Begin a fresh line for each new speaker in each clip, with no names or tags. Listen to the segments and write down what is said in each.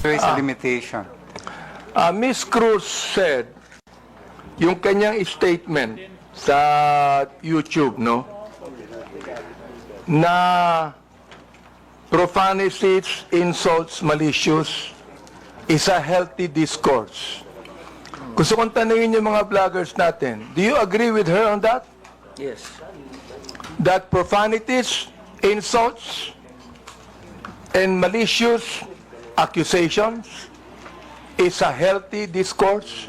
There is a limitation.
Ms. Cruz said, yung kanyang statement sa YouTube, no, na profanities, insults, malicious is a healthy discourse. Gusto kong tanungin yung mga vloggers natin, do you agree with her on that?
Yes.
That profanities, insults, and malicious accusations is a healthy discourse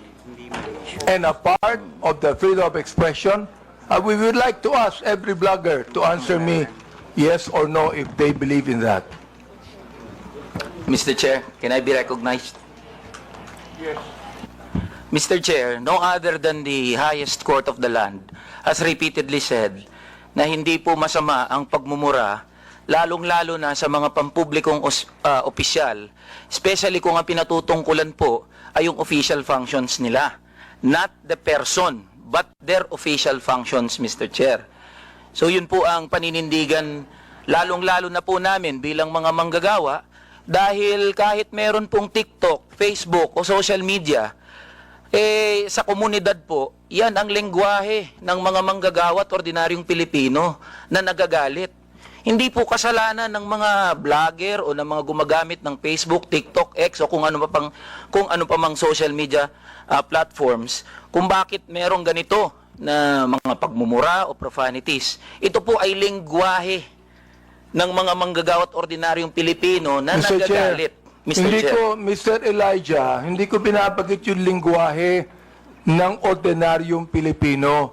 and a part of the freedom of expression? We would like to ask every blogger to answer me yes or no if they believe in that.
Mr. Chair, can I be recognized?
Yes.
Mr. Chair, no other than the highest court of the land has repeatedly said na hindi po masama ang pagmumura, lalong-lalo na sa mga pampublikong opisyal, especially kung ang pinatutungkulan po ay yung official functions nila. Not the person, but their official functions, Mr. Chair. So yun po ang paninindigan, lalong-lalo na po namin bilang mga manggagawa, dahil kahit meron pong TikTok, Facebook o social media, sa komunidad po, yan ang lengguwahe ng mga manggagawa at ordinaryong Pilipino na nagagalit. Hindi po kasalanan ng mga vlogger o ng mga gumagamit ng Facebook, TikTok, X o kung ano pa mang social media platforms kung bakit merong ganito na mga pagmumura o profanities. Ito po ay lengguwahe ng mga manggagawa at ordinaryong Pilipino na
Mr.
nagagalit.
Chair,
Mr.
hindi
Chair.
ko, Mr. Elijah, hindi ko binabagit yung lingwahe ng ordinaryong Pilipino.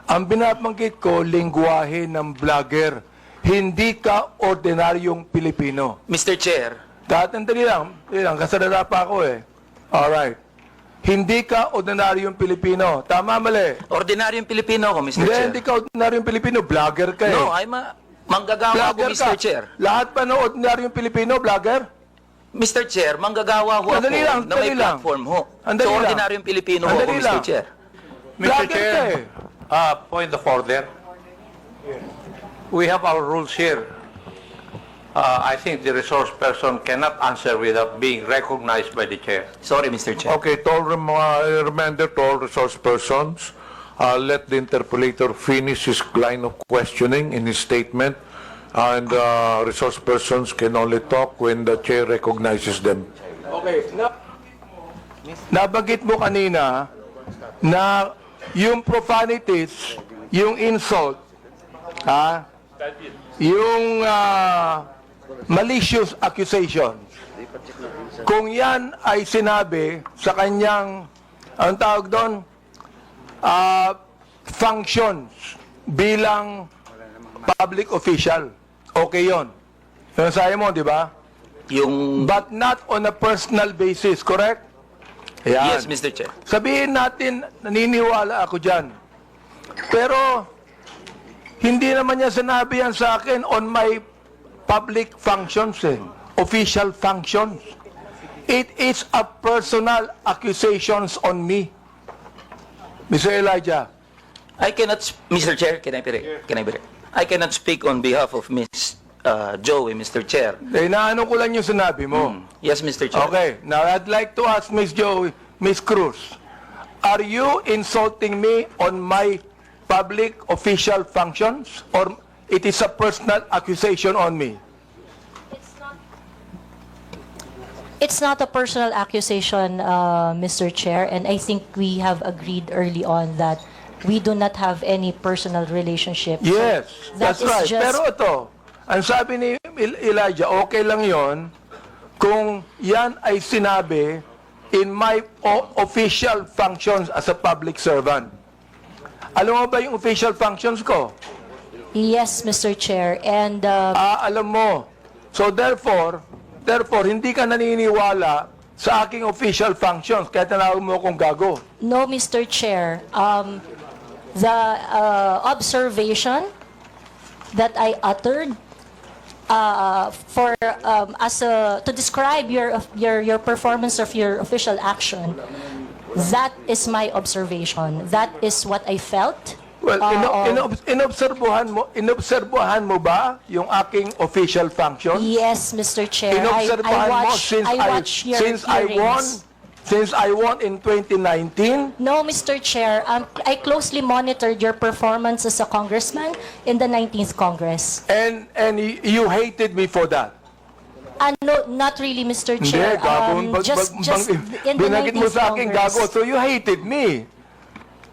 Ang binabanggit ko, lingwahe ng vlogger. Hindi ka ordinaryong Pilipino.
Mr. Chair,
Tatandali lang, kasalala pa ako eh. Alright. Hindi ka ordinaryong Pilipino. Tama, mali.
ordinaryong Pilipino ako, Mr.
Hindi,
Chair.
hindi ka ordinaryong Pilipino. Vlogger ka eh.
No, I'm manggagawa ako,
Vlogger
Mr.
ka.
Chair.
Lahat pa ng ordinaryong Pilipino, vlogger?
Mr. Chair, manggagawa ho ako
Andali lang,
na may
andali lang.
platform ho.
Andali
So,
lang.
ordinaryong Pilipino ho ako,
Andali
Mr.
lang.
Chair.
Mr.
Vlogger ka
Chair,
eh.
point of order. We have our rules here. I think the resource person cannot answer without being recognized by the chair.
Sorry, Mr. Chair.
Okay, to all reminder to all resource persons, let the interpolator finish his line of questioning in his statement, and resource persons can only talk when the chair recognizes them.
Okay. Nabanggit mo kanina na yung profanities, yung insult, yung malicious accusations, kung yan ay sinabi sa kanyang, ang tawag doon, functions bilang public official, okay yon. Yung sabi mo, di ba?
Yung...
But not on a personal basis, correct? Ayan.
Yes, Mr. Chair.
Sabihin natin, naniniwala ako dyan. Pero, hindi naman niya sinabi yan sa akin on my public functions, official functions. It is a personal accusations on me. Mr. Elijah.
I cannot, Mr. Chair, can I be I cannot speak on behalf of Ms. Joey, Mr. Chair.
Inaano ko lang yung sinabi mo.
Yes, Mr. Chair.
Okay, now I'd like to ask Ms. Joey, Ms. Cruz, are you insulting me on my public official functions or it is a personal accusation on me?
It's not a personal accusation, Mr. Chair, and I think we have agreed early on that we do not have any personal relationship.
Yes,
So that
that's
is
right.
just-
Pero ito, ang sabi ni Elijah, okay lang yon kung yan ay sinabi in my official functions as a public servant. Alam mo ba yung official functions ko?
Yes, Mr. Chair, and
Alam mo. So therefore, hindi ka naniniwala sa aking official functions, kaya tinawag mo akong gago.
no, Mr. Chair, the observation that I uttered to describe your performance of your official action, that is my observation. That is what I felt.
Well, inobserbuhan mo ba yung aking official function?
Yes, Mr. Chair.
Inobserbahan mo
since
I won in 2019?
No, Mr. Chair. I closely monitored your performance as a congressman in the 19th Congress.
And you hated me for that.
No, not really, Mr.
Hindi,
Chair.
gago.
Just in the
Binanggit mo
19th
sa akin,
Congress.
gago. So you hated me.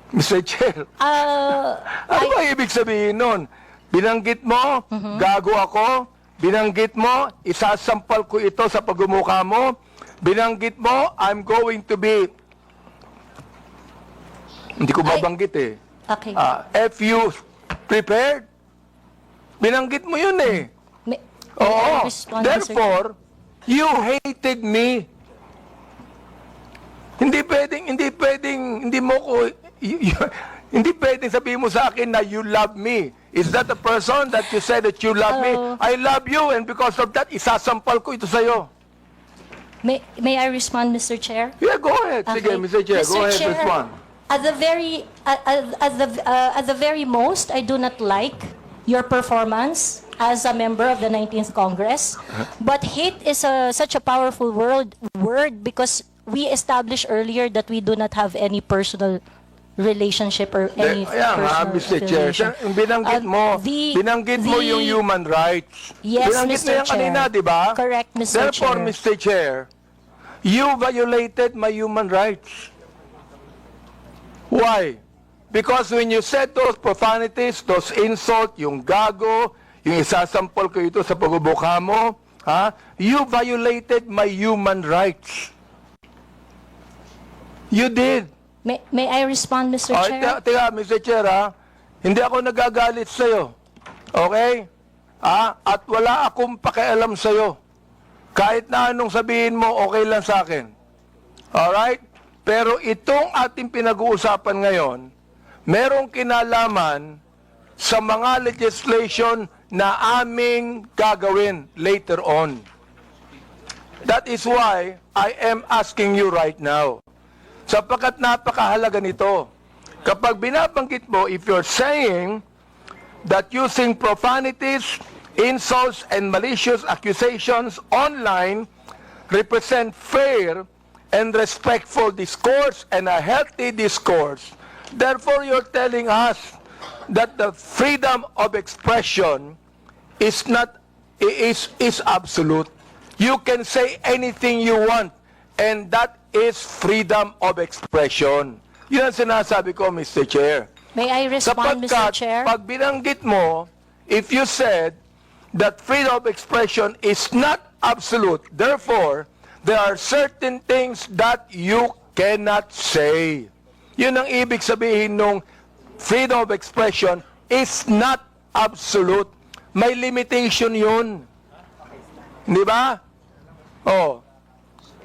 Mr. Chair. Ano ba ibig sabihin nun? Binanggit mo, gago ako. Binanggit mo, isasampal ko ito sa pagmumukha mo. Binanggit mo, I'm going to be... Hindi ko babanggit eh.
Okay.
If you prepared, binanggit mo yun eh.
May I
Oo.
respond, Mr. Chair?
Therefore, you hated me. Hindi pwedeng, hindi mo ko, hindi pwedeng sabihin mo sa akin na you love me. Is that the person that you said that you love me? I love you, and because of that, isasampal ko ito sa'yo.
May I respond, Mr. Chair?
Yeah, go ahead. Sige,
Okay.
Mr. Chair, go ahead, respond.
At the very most, I do not like your performance as a member of the 19th Congress. But hate is such a powerful word because we established earlier that we do not have any personal relationship or any
Kaya nga,
personal
Mr. Chair,
affiliation.
binanggit mo yung human rights.
Yes,
Binanggit mo
Mr.
yan kanina,
Chair.
di ba?
Correct, Mr.
Therefore,
Chair.
Mr. Chair, you violated my human rights. Why? Because when you said those profanities, those insults, yung gago, yung isasampol ko ito sa pagbubuka mo, you violated my human rights. You did.
May I respond, Mr. Chair?
Teka, Mr. Chair, hindi ako nagagalit sa'yo. Okay? At wala akong pakialam sa'yo. Kahit na anong sabihin mo, okay lang sa akin. Alright? Pero itong ating pinag-uusapan ngayon, merong kinalaman sa mga legislation na aming gagawin later on. That is why I am asking you right now. Sapagkat napakahalaga nito. Kapag binabanggit mo, if you're saying that using profanities, insults, and malicious accusations online represent fair and respectful discourse and a healthy discourse, therefore you're telling us that the freedom of expression is absolute. You can say anything you want, and that is freedom of expression. Yun ang sinasabi ko, Mr. Chair.
May I respond, Mr.
Sapagkat,
Chair?
pag binanggit mo, if you said that freedom of expression is not absolute, therefore, there are certain things that you cannot say. Yun ang ibig sabihin nung freedom of expression is not absolute. May limitation yun. Di ba? Oh.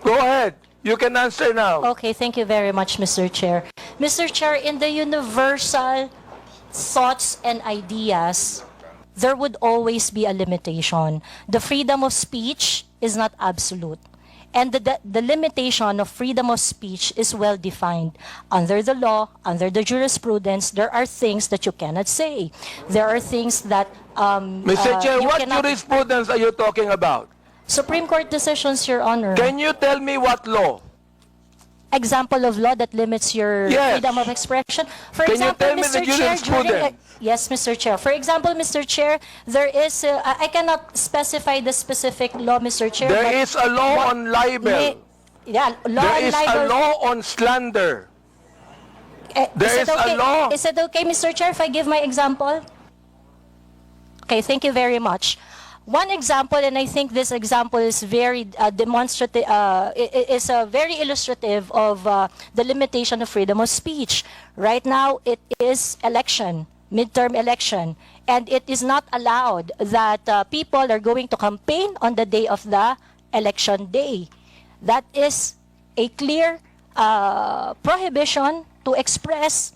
Go ahead. You can answer now.
Okay, thank you very much, Mr. Chair. Mr. Chair, in the universal thoughts and ideas, there would always be a limitation. The freedom of speech is not absolute. And the limitation of freedom of speech is well defined. Under the law, under the jurisprudence, there are things that you cannot say. There are things that
Mr. Chair,
you
what
cannot...
jurisprudence are you talking about?
Supreme Court decisions, Your Honor.
Can you tell me what law?
Example of law that limits your
Yes.
freedom of expression. For
Can you
example,
tell me
Mr.
the
Chair,
jurisprudence?
yes, Mr. Chair. For example, Mr. Chair, there is, I cannot specify the specific law, Mr. Chair.
There
but
is a law
what
on libel.
Yeah, law
There
on
is
libel.
a law on slander. There is a law.
Is it okay, Mr. Chair, if I give my example? Okay, thank you very much. One example, and I think this example is very demonstrative, is very illustrative of the limitation of freedom of speech. Right now, it is election, midterm election, and it is not allowed that people are going to campaign on the day of the election day. That is a clear prohibition to express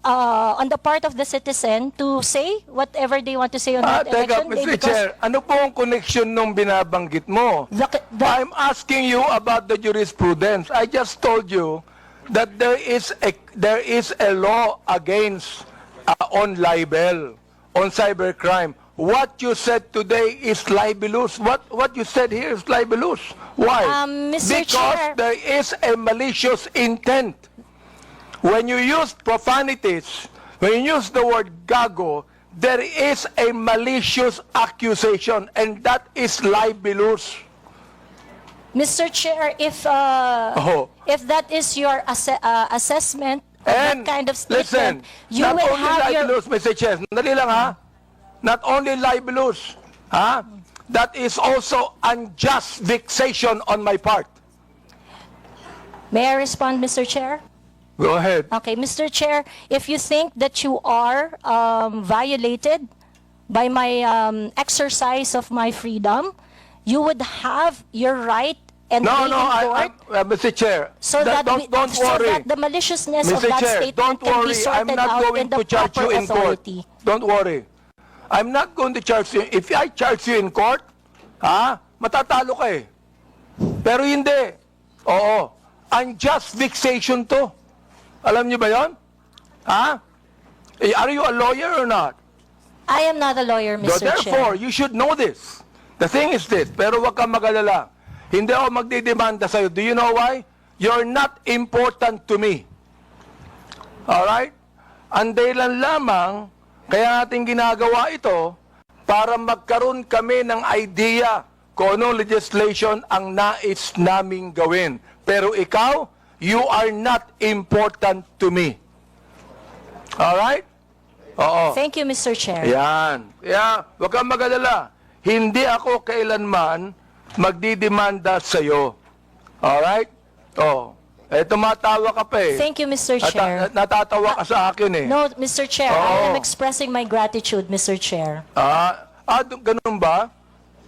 on the part of the citizen to say whatever they want to say on that
Teka,
election day.
Mr. Chair, ano po ang connection nung binabanggit mo? I'm asking you about the jurisprudence. I just told you that there is a law against on libel, on cybercrime. What you said today is libelous. What you said here is libelous. Why?
Mr.
Because
Chair.
there is a malicious intent. When you use profanities, when you use the word gago, there is a malicious accusation, and that is libelous.
Mr. Chair, if
Oh.
if that is your assessment of
And
that kind of
listen,
statement, you
not
will
only
have your...
libelous, Mr. Chair, dali lang ha, not only libelous, ha, that is also unjust vexation on my part.
May I respond, Mr. Chair?
Go ahead.
Okay, Mr. Chair, if you think that you are violated by my exercise of my freedom, you would have your right and
No,
be
no,
in court
Mr. Chair,
so that,
don't
so
worry.
that the maliciousness of
Mr.
that
Chair,
statement
don't
can be
worry. I'm
sorted
not
out
going
in the
to charge you
proper
in court.
authority.
Don't worry. I'm not going to charge you. If I charge you in court, matatalo ka eh. Pero hindi. Oo. Unjust vexation to. Alam niyo ba yon? Are you a lawyer or not?
I am not a lawyer,
So
Mr.
therefore,
Chair.
you should know this. The thing is this, pero wag kang mag-alala. Hindi ako magdidemanda sa'yo. Do you know why? You're not important to me. Alright? Ang dahilan lamang, kaya natin ginagawa ito, para magkaroon kami ng idea kung anong legislation ang nais naming gawin. Pero ikaw, you are not important to me. Alright? Oo.
Thank you, Mr. Chair.
Yan. Yeah, wag kang mag-alala. Hindi ako kailanman magdidemanda sa'yo. Alright? Oh. Tumatawa ka pa eh.
Thank you, Mr. Chair.
Natatawa ka sa akin eh.
No, Mr. Chair, I am
Oo.
expressing my gratitude, Mr. Chair.
Ganun ba?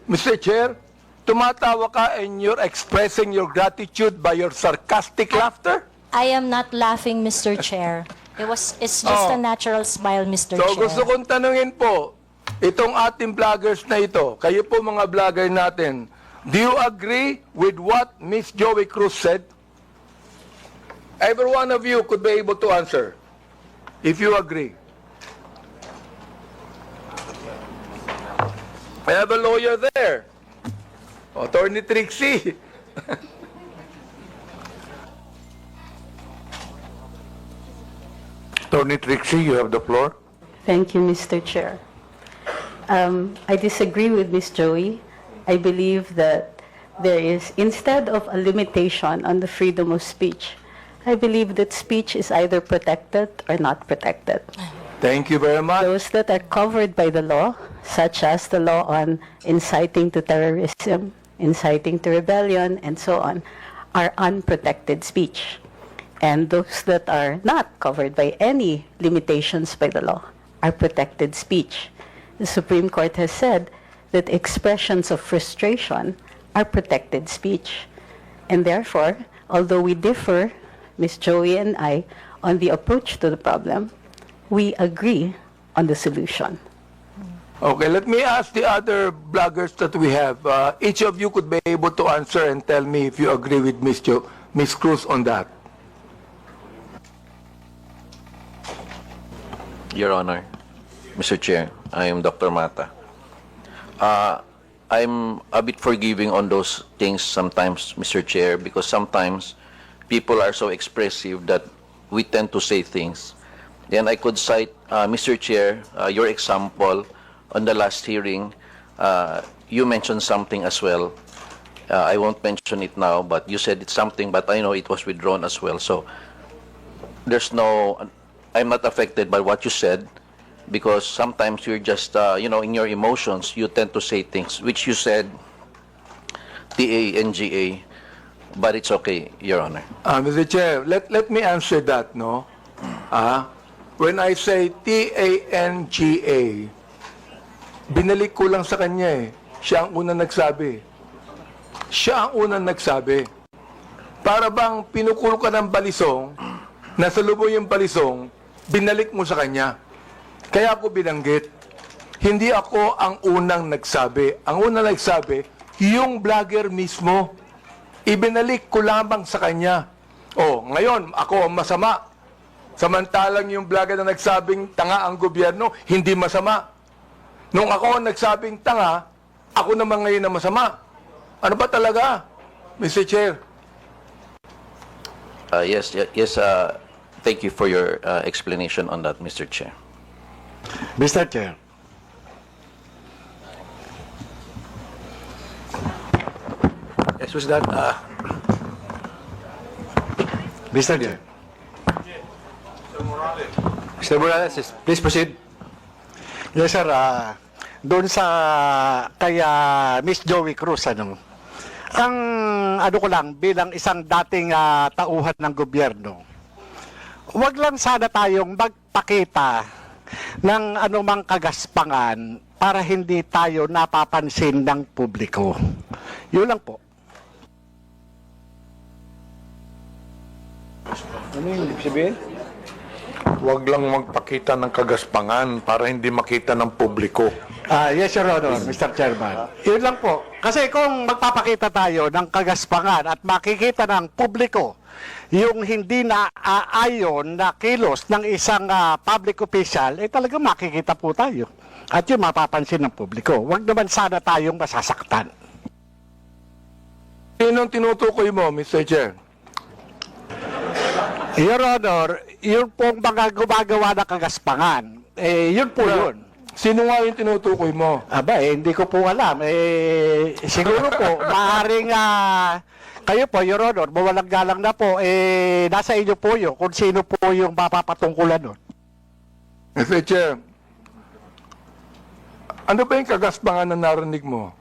Mr. Chair, tumatawa ka and you're expressing your gratitude by your sarcastic laughter?
I am not laughing, Mr. Chair. It's just a natural smile, Mr.
So
Chair.
gusto kong tanungin po, itong ating vloggers na ito, kayo po mga vlogger natin, do you agree with what Miss Joey Cruz said? Every one of you could be able to answer, if you agree. I have a lawyer there, Attorney Trixie.
Attorney Trixie, you have the floor.
Thank you, Mr. Chair. I disagree with Ms. Joey. I believe that there is, instead of a limitation on the freedom of speech, I believe that speech is either protected or not protected.
Thank you very much.
Those that are covered by the law, such as the law on inciting to terrorism, inciting to rebellion, and so on, are unprotected speech. And those that are not covered by any limitations by the law are protected speech. The Supreme Court has said that expressions of frustration are protected speech. And therefore, although we differ, Ms. Joey and I, on the approach to the problem, we agree on the solution.
Okay, let me ask the other bloggers that we have. Each of you could be able to answer and tell me if you agree with Ms. Cruz on that.
Your Honor, Mr. Chair, I am Dr. Mata. I'm a bit forgiving on those things sometimes, Mr. Chair, because sometimes people are so expressive that we tend to say things. Then I could cite, Mr. Chair, your example on the last hearing. You mentioned something as well. I won't mention it now, but you said it's something, but I know it was withdrawn as well. So there's no, I'm not affected by what you said, because sometimes you're just, in your emotions, you tend to say things, which you said, T-A-N-G-A, but it's okay, Your Honor.
Mr. Chair, let me answer that, no? When I say T-A-N-G-A, binalik ko lang sa kanya eh. Siya ang unang nagsabi. Siya ang unang nagsabi. Para bang pinukul ka ng balisong, nasa lubong yung balisong, binalik mo sa kanya. Kaya ako binanggit. Hindi ako ang unang nagsabi. Ang unang nagsabi, yung vlogger mismo. Ibinalik ko lamang sa kanya. Oh, ngayon, ako ang masama. Samantalang yung vlogger na nagsabing tanga ang gobyerno, hindi masama. Nung ako ang nagsabing tanga, ako naman ngayon na masama. Ano ba talaga, Mr. Chair?
Yes, thank you for your explanation on that, Mr. Chair.
Mr. Chair.
Yes, who's that?
Mr. Chair.
Mr. Morales, please proceed.
Yes, sir. Doon sa kaya Miss Joey Cruz, ang ano ko lang, bilang isang dating tauhan ng gobyerno, wag lang sana tayong magpakita ng anumang kagaspangan para hindi tayo napapansin ng publiko. Yun lang po.
Ano yung ibig sabihin?
Huwag lang magpakita ng kagaspangan para hindi makita ng publiko.
Yes, Your Honor, Mr. Chairman. Yun lang po. Kasi kung magpapakita tayo ng kagaspangan at makikita ng publiko yung hindi na aayon na kilos ng isang public official, talaga makikita po tayo. At yun mapapansin ng publiko. Huwag naman sana tayong masasaktan.
Sinong tinutukoy mo, Mr. Chair?
Your Honor, yun pong mga gumagawa ng kagaspangan, yun po yun.
Sino nga yung tinutukoy mo?
Aba, hindi ko po alam. Siguro po, maaaring kayo po, Your Honor, mawalang galang na po, nasa inyo po yun kung sino po yung mapapatungkulan nun.
Mr. Chair, ano ba yung kagaspangan na narinig mo?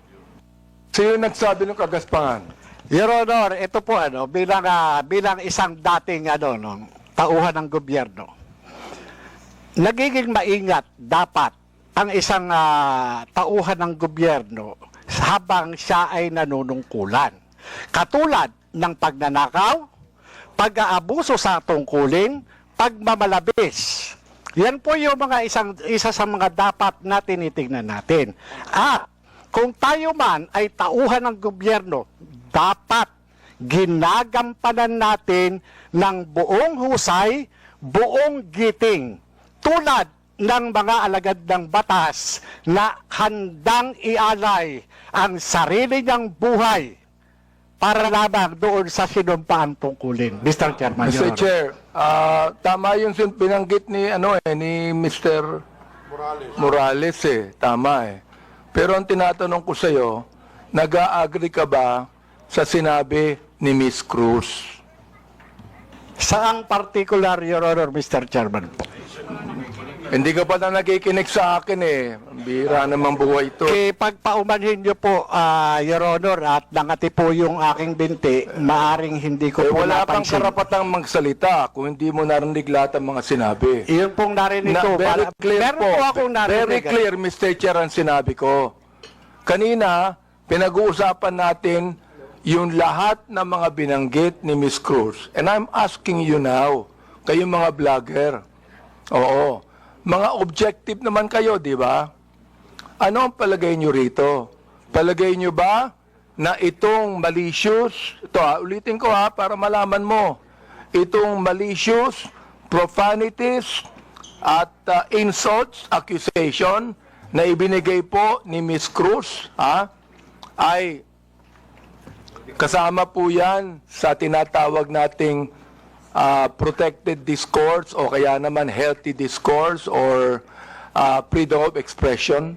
Sino nagsabi ng kagaspangan?
Your Honor, ito po bilang isang dating tauhan ng gobyerno. Nagiging maingat dapat ang isang tauhan ng gobyerno habang siya ay nanunungkulan. Katulad ng pagnanakaw, pag-aabuso sa tungkulin, pagmamalabis. Yan po yung isa sa mga dapat na tinitingnan natin. At kung tayo man ay tauhan ng gobyerno, dapat ginagampanan natin ng buong husay, buong giting, tulad ng mga alagad ng batas na handang ialay ang sarili niyang buhay para lamang doon sa sinumpaang tungkulin. Mr. Chairman, Your
Mr.
Honor.
Chair, tama yung binanggit ni Mr. Morales tama Pero ang tinatanong ko sa iyo, nag-a-agree ka ba sa sinabi ni Miss Cruz?
Saang particular, Your Honor, Mr. Chairman po?
Hindi ka pa na nakikinig sa akin Ang bihira naman buhay ito.
Pagpaumanhin niyo po, Your Honor, at nangati po yung aking binti, maaring hindi ko po
Wala kang
napansin.
karapatang magsalita kung hindi mo narinig lahat ang mga sinabi.
Yun pong narinig ko.
Very clear
Meron po akong narinig.
Very clear, Mr. Chair, ang sinabi ko. Kanina, pinag-uusapan natin yung lahat ng mga binanggit ni Miss Cruz. And I'm asking you now, kayong mga vlogger, oo, mga objective naman kayo, di ba? Ano ang palagay nyo rito? Palagay nyo ba na itong malicious, ulitin ko para malaman mo, itong malicious, profanities, at insults, accusation, na ibinigay po ni Miss Cruz, ay kasama po yan sa tinatawag nating protected discourse o kaya naman healthy discourse or freedom of expression.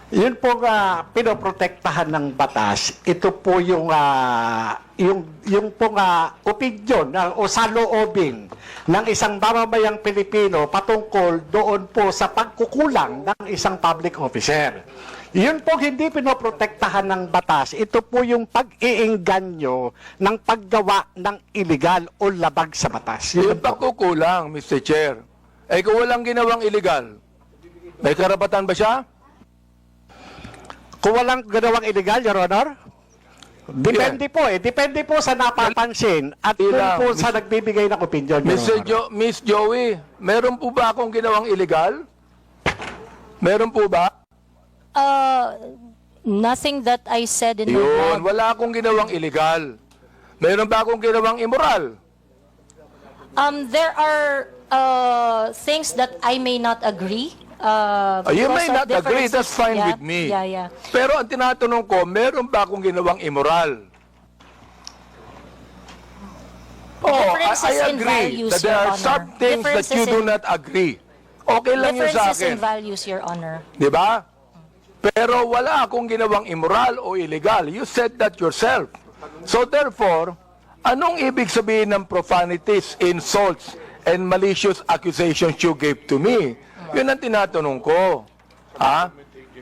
Yun po pinoprotektahan ng batas. Ito po yung pong opinion o saloobin ng isang mamamayang Pilipino patungkol doon po sa pagkukulang ng isang public officer. Yun po hindi pinoprotektahan ng batas. Ito po yung pag-iingganyo ng paggawa ng illegal o labag sa batas. Yun
Yung
po.
pagkukulang, Mr. Chair, kung walang ginawang illegal, may karapatan ba siya?
Kung walang ginawang illegal, Your Honor, depende po Depende po sa napapansin at kung
Ilang,
po sa nagbibigay ng opinion, Your Honor.
Miss Joey, meron po ba akong ginawang illegal? Meron po ba?
Nothing that I said in my
Yun,
vlog.
wala akong ginawang illegal. Meron ba akong ginawang immoral?
There are things that I may not agree.
You
because
may
of
not agree,
differences.
that's fine
Yeah,
with me.
Yeah.
Pero ang tinatanong ko, meron ba akong ginawang immoral? Oh,
Differences
I
in
agree
values,
that there
Your
are
Honor.
some things that you
Differences
do
in-
not agree. Okay lang yun sa
Differences
akin.
in values, Your Honor.
Di ba? Pero wala akong ginawang immoral o illegal. You said that yourself. So therefore, anong ibig sabihin ng profanities, insults, and malicious accusations you gave to me? Yun ang tinatanong ko. Ha?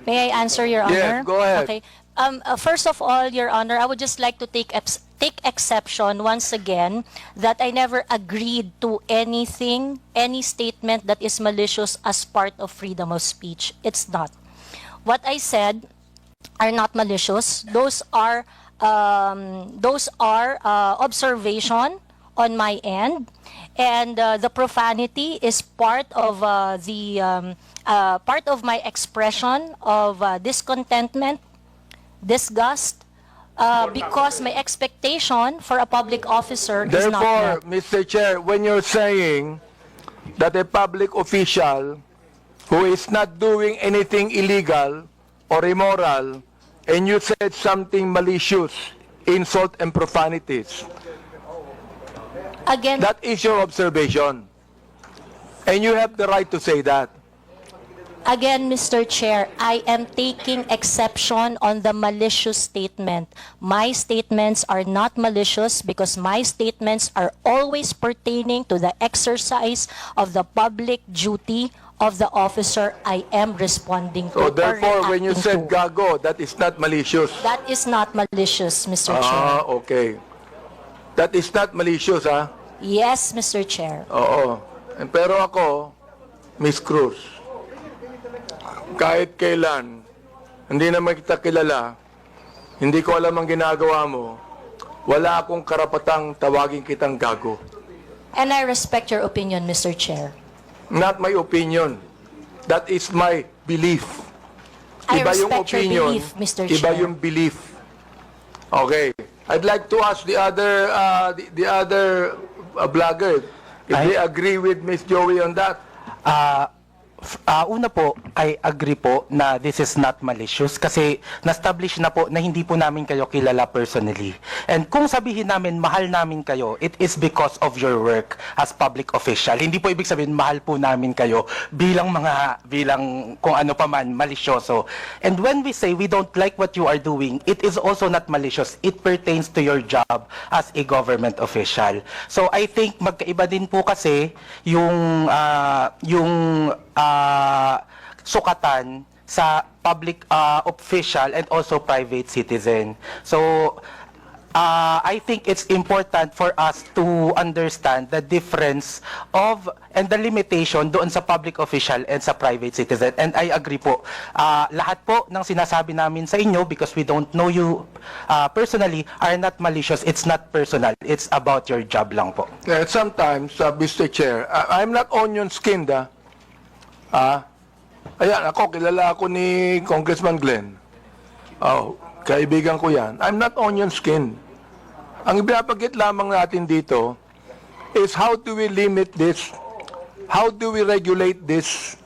May I answer, Your
Yes,
Honor?
go ahead.
Okay. First of all, Your Honor, I would just like to take exception once again that I never agreed to anything, any statement that is malicious as part of freedom of speech. It's not. What I said are not malicious. Those are observation on my end, and the profanity is part of part of my expression of discontentment, disgust, because my expectation for a public officer is not
Therefore,
met.
Mr. Chair, when you're saying that a public official who is not doing anything illegal or immoral, and you said something malicious, insult and profanities,
Again,
that is your observation. And you have the right to say that.
Again, Mr. Chair, I am taking exception on the malicious statement. My statements are not malicious because my statements are always pertaining to the exercise of the public duty of the officer I am responding to.
So
or
therefore, when you
reacting
said
to.
gago, that is not malicious.
That is not malicious, Mr. Chair.
Ah, okay. That is not malicious, ha?
Yes, Mr. Chair.
Oo. Pero ako, Miss Cruz, kahit kailan, hindi naman kita kilala, hindi ko alam ang ginagawa mo, wala akong karapatang tawagin kitang gago.
And I respect your opinion, Mr. Chair.
Not my opinion. That is my belief.
I
Iba yung
respect your
opinion,
belief, Mr.
iba
Chair.
yung belief. Okay. I'd like to ask the other vlogger if they agree with Miss Joey on that.
Una po, I agree po na this is not malicious kasi na-establish na po na hindi po namin kayo kilala personally. And kung sabihin namin mahal namin kayo, it is because of your work as public official. Hindi po ibig sabihin mahal po namin kayo bilang kung ano pa man malisyoso. And when we say we don't like what you are doing, it is also not malicious. It pertains to your job as a government official. So I think magkaiba din po kasi yung sukatan sa public official and also private citizen. So, I think it's important for us to understand the difference of and the limitation doon sa public official and sa private citizen. And I agree po. Lahat po ng sinasabi namin sa inyo, because we don't know you personally, are not malicious. It's not personal. It's about your job lang po.
Sometimes, Mr. Chair, I'm not onion-skinned, ayan, kilala ako ni Congressman Glenn. Oh, kaibigan ko yan. I'm not onion-skinned. Ang ibinabagit lamang natin dito is how do we limit this? How do we regulate this?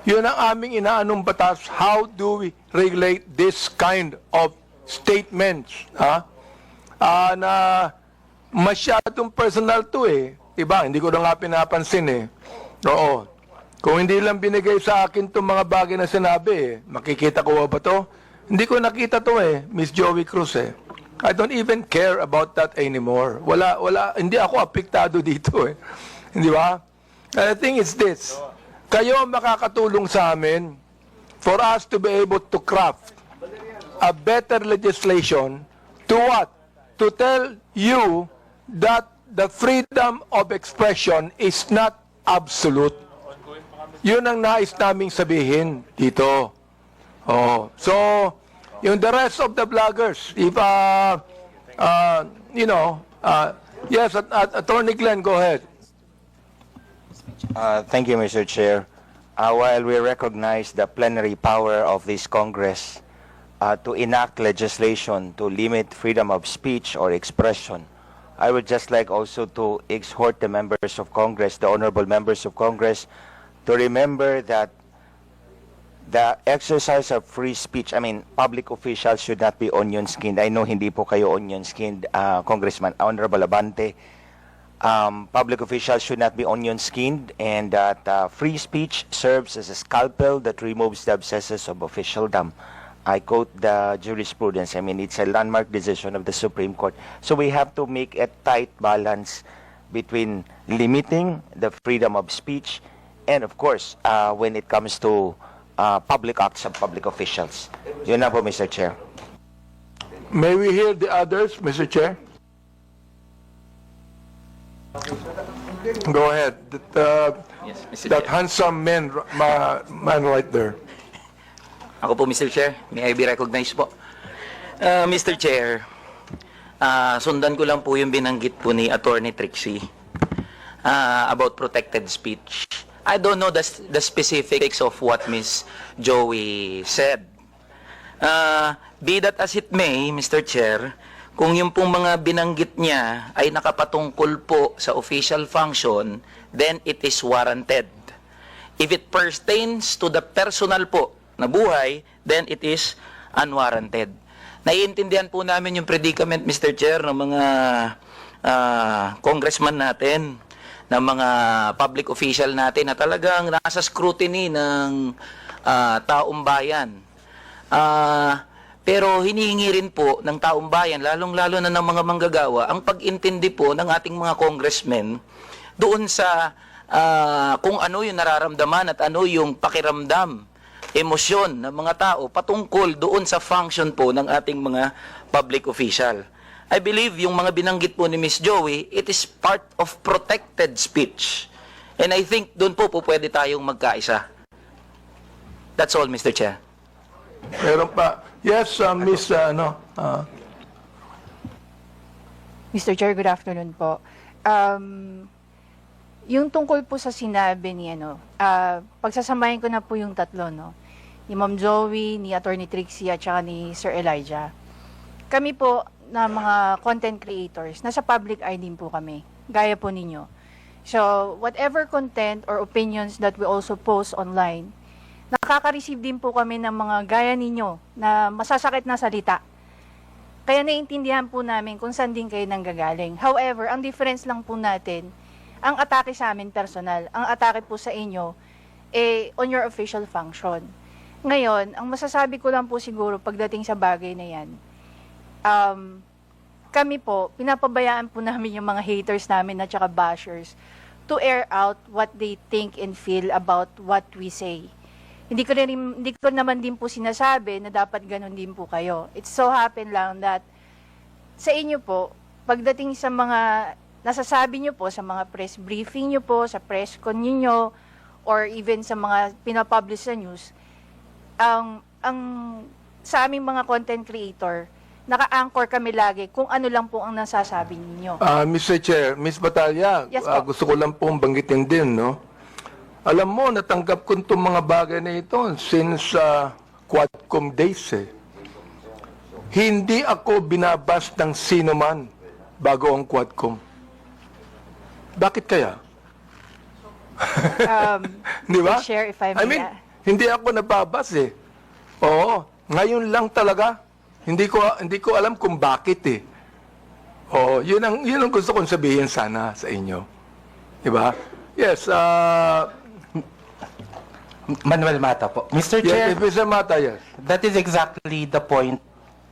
Yun ang aming inaanong batas. How do we regulate this kind of statements? Na masyadong personal to Diba? Hindi ko na nga pinapansin Oo. Kung hindi lang binigay sa akin itong mga bagay na sinabi, makikita ko ba to? Hindi ko nakita to Miss Joey Cruz I don't even care about that anymore. Hindi ako apektado dito Hindi ba? And the thing is this, kayo makakatulong sa amin for us to be able to craft a better legislation to what? To tell you that the freedom of expression is not absolute. Yun ang nais naming sabihin dito. So, yung the rest of the vloggers, if, yes, Attorney Glenn, go ahead.
Thank you, Mr. Chair. While we recognize the plenary power of this Congress to enact legislation to limit freedom of speech or expression I would just like also to exhort the members of Congress, the honorable members of Congress, to remember that the exercise of free speech, I mean, public officials should not be onion-skinned. I know hindi po kayo onion-skinned, Congressman Honorable Abante. Public officials should not be onion-skinned, and that free speech serves as a scalpel that removes the abscesses of officialdom. I quote the jurisprudence. I mean, it's a landmark decision of the Supreme Court. So we have to make a tight balance between limiting the freedom of speech and, of course, when it comes to public acts of public officials. Yun na po, Mr. Chair.
May we hear the others, Mr. Chair? Go ahead.
Yes, Mr.
That
Chair.
handsome man right there.
Ako po, Mr. Chair. May I be recognized po? Mr. Chair, sundan ko lang po yung binanggit po ni Attorney Trixie about protected speech. I don't know the specifics of what Ms. Joey said. Be that as it may, Mr. Chair, kung yung pong mga binanggit niya ay nakapatungkol po sa official function, then it is warranted. If it pertains to the personal po na buhay, then it is unwarranted. Naiintindihan po namin yung predicament, Mr. Chair, ng mga congressman natin, ng mga public official natin na talagang nasa scrutiny ng taong bayan. Pero hinihingi rin po ng taong bayan, lalong-lalo na ng mga manggagawa, ang pag-intindi po ng ating mga congressmen doon sa kung ano yung nararamdaman at ano yung pakiramdam, emosyon ng mga tao patungkol doon sa function po ng ating mga public official. I believe yung mga binanggit po ni Ms. Joey, it is part of protected speech. And I think doon po pwede tayong magkaisa. That's all, Mr. Chair.
Meron pa. Yes, Miss,
Mr. Chair, good afternoon po. Yung tungkol po sa sinabi ni pagsasamahin ko na po yung tatlo, no? Ni Ma'am Joey, ni Attorney Trixie, at saka ni Sir Elijah. Kami po na mga content creators, nasa public eye din po kami, gaya po ninyo. So, whatever content or opinions that we also post online, nakaka-receive din po kami ng mga gaya ninyo na masasakit na salita. Kaya naiintindihan po namin kung saan din kayo nanggagaling. However, ang difference lang po natin, ang atake sa amin personal, ang atake po sa inyo, on your official function. Ngayon, ang masasabi ko lang po siguro pagdating sa bagay na yan, kami po, pinapabayaan po namin yung mga haters namin at saka bashers to air out what they think and feel about what we say. Hindi ko naman din po sinasabi na dapat ganun din po kayo. It so happen lang that sa inyo po, pagdating sa mga nasasabi nyo po, sa mga press briefing nyo po, sa press con nyo, or even sa mga pinapublish sa news, ang sa aming mga content creator, naka-anchor kami lagi kung ano lang po ang nasasabi ninyo.
Mr. Chair, Ms. Batalya,
Yes, po.
gusto ko lang pong banggitin din, no? Alam mo, natanggap ko itong mga bagay na ito since Quadcom days, eh. Hindi ako binabas ng sino man bago ang Quadcom. Bakit kaya? Di ba?
Share if I may.
I mean, hindi ako nababas, eh. Oo, ngayon lang talaga. Hindi ko alam kung bakit, eh. Oo, yun ang gusto kong sabihin sana sa inyo. Di ba? Yes,
Manuel Mata po. Mr. Chair,
yes, Mr. Mata, yes.
that is exactly the point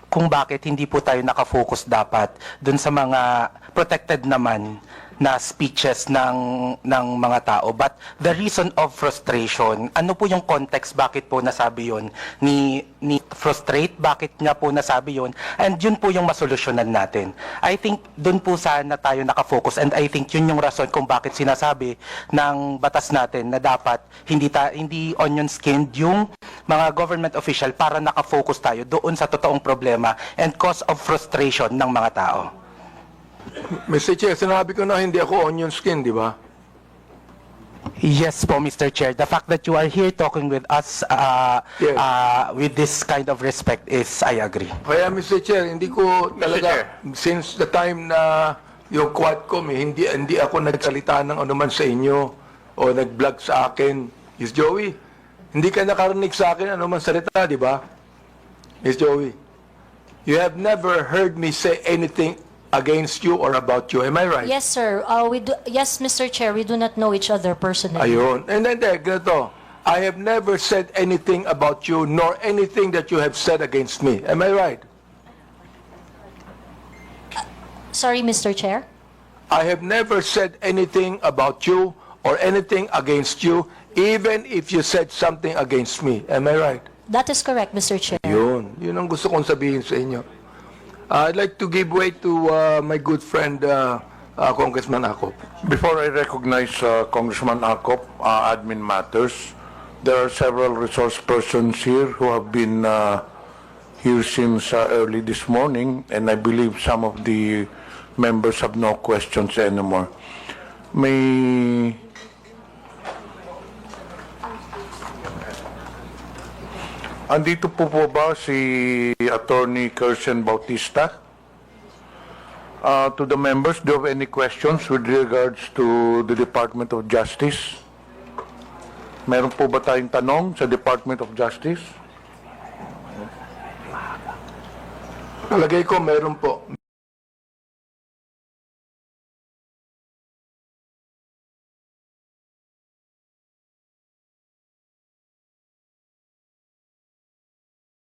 kung bakit hindi po tayo nakafocus dapat dun sa mga protected naman na speeches ng mga tao. But the reason of frustration, ano po yung context, bakit po nasabi yun? Ni frustrate, bakit niya po nasabi yun? And yun po yung masolusyonan natin. I think dun po sana tayo nakafocus, and I think yun yung rason kung bakit sinasabi ng batas natin na dapat hindi onion-skinned yung mga government official para nakafocus tayo doon sa totoong problema and cause of frustration ng mga tao.
Mr. Chair, sinabi ko na hindi ako onion skin, di ba?
Yes po, Mr. Chair. The fact that you are here talking with us
Yes.
with this kind of respect is, I agree.
Kaya, Mr. Chair, hindi ko talaga, since the time na yung Quadcom, hindi ako nagsalita ng anuman sa inyo o nag-vlog sa akin. Miss Joey, hindi ka nakarinig sa akin anuman salita, di ba? Miss Joey, you have never heard me say anything against you or about you. Am I right?
Yes, sir. Yes, Mr. Chair, we do not know each other personally.
Ayun. And then, ganito. I have never said anything about you nor anything that you have said against me. Am I right?
Sorry, Mr. Chair.
I have never said anything about you or anything against you, even if you said something against me. Am I right?
That is correct, Mr. Chair.
Yun. Yun ang gusto kong sabihin sa inyo. I'd like to give way to my good friend, Congressman Acop.
Before I recognize Congressman Acop, admin matters, there are several resource persons here who have been here since early this morning, and I believe some of the members have no questions anymore. May andito po ba si Attorney Kirsten Bautista? To the members, do you have any questions with regards to the Department of Justice? Meron po ba tayong tanong sa Department of Justice?
Palagay ko meron po.